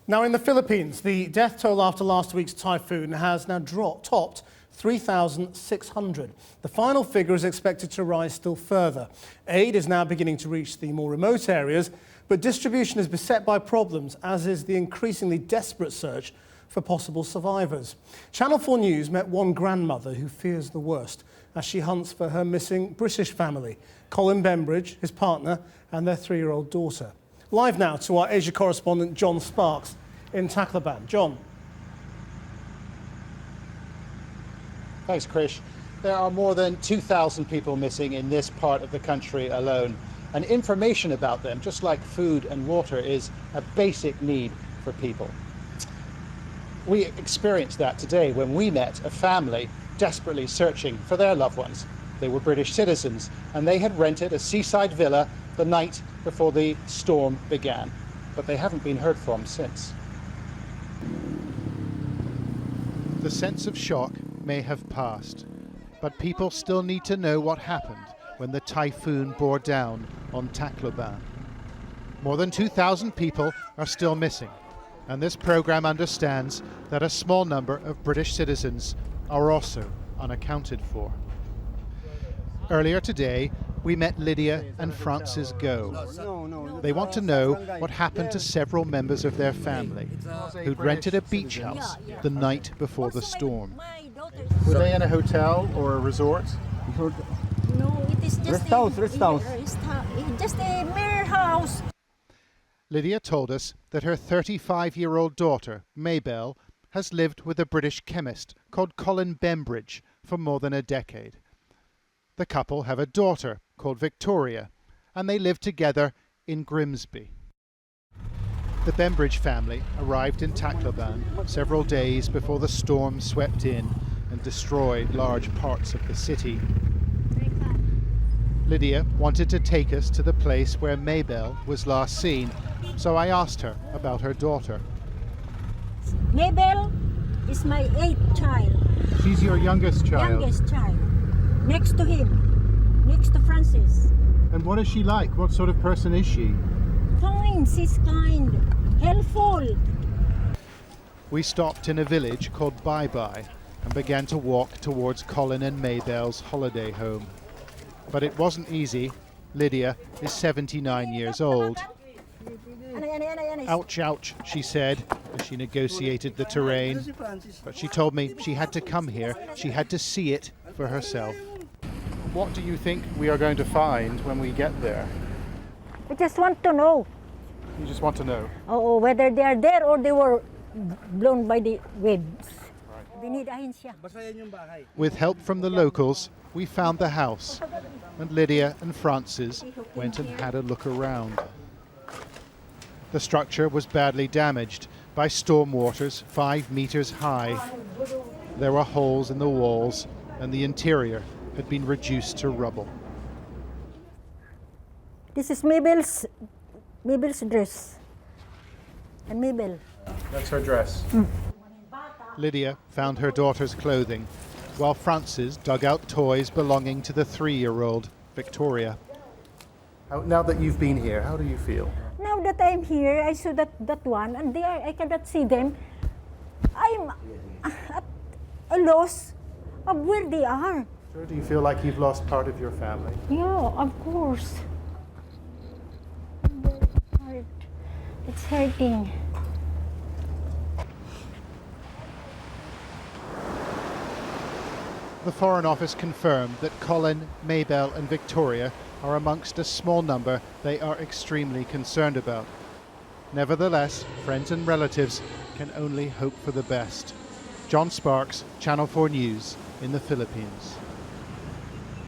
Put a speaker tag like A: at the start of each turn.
A: Now in the Philippines, the death toll after last week's typhoon has now topped 3,600. The final figure is expected to rise still further. Aid is now beginning to reach the more remote areas, but distribution is beset by problems, as is the increasingly desperate search for possible survivors. Channel 4 News met one grandmother who fears the worst as she hunts for her missing British family, Colin Bembridge, his partner, and their 3-year-old daughter. Live now to our Asia correspondent John Sparks in Tacloban. John.
B: Thanks, Krish. There are more than 2,000 people missing in this part of the country alone. And information about them, just like food and water, is a basic need for people. We experienced that today when we met a family desperately searching for their loved ones. They were British citizens, and they had rented a seaside villa the night before the storm began. But they haven't been heard from since. The sense of shock may have passed, but people still need to know what happened when the typhoon bore down on Tacloban. More than 2,000 people are still missing, and this program understands that a small number of British citizens are also unaccounted for. Earlier today, we met Lydia and Francis Go. They want to know what happened to several members of their family who'd rented a beach house the night before the storm. Were they in a hotel or a resort?
C: No, it is just just a mere house.
B: Lydia told us that her 35-year-old daughter, Maybelle, has lived with a British chemist called Colin Bembridge for more than a decade. The couple have a daughter called Victoria, and they live together in Grimsby. The Bembridge family arrived in Tacloban several days before the storm swept in and destroyed large parts of the city. Lydia wanted to take us to the place where Maybelle was last seen, so I asked her about her daughter.
C: Maybelle is my 8th child.
B: She's your youngest child?
C: Youngest child. Next to him. Next to Francis.
B: And what is she like? What sort of person is she?
C: Kind, she's kind. Helpful.
B: We stopped in a village called Bye Bye and began to walk towards Colin and Maybelle's holiday home. But it wasn't easy. Lydia is 79 years old. Ouch, ouch, she said as she negotiated the terrain. But she told me she had to come here. She had to see it for herself. What do you think we are going to find when we get there?
C: I just want to know.
B: You just want to know?
C: Oh, whether they are there or they were blown by the waves.
B: With help from the locals, we found the house, and Lydia and Francis went and had a look around. The structure was badly damaged by storm waters 5 meters high. There were holes in the walls, and the interior had been reduced to rubble.
C: This is Maybelle's dress. And Maybelle.
B: That's her dress. Lydia found her daughter's clothing, while Francis dug out toys belonging to the 3-year-old, Victoria. Now that you've been here, how do you feel?
C: Now that I'm here, I saw that one, and I cannot see them. I'm at a loss of where they are.
B: Sure, do you feel like you've lost part of your family?
C: Yeah, of course. It's hurting.
B: The Foreign Office confirmed that Colin, Maybelle and Victoria are amongst a small number they are extremely concerned about. Nevertheless, friends and relatives can only hope for the best. John Sparks, Channel 4 News in the Philippines.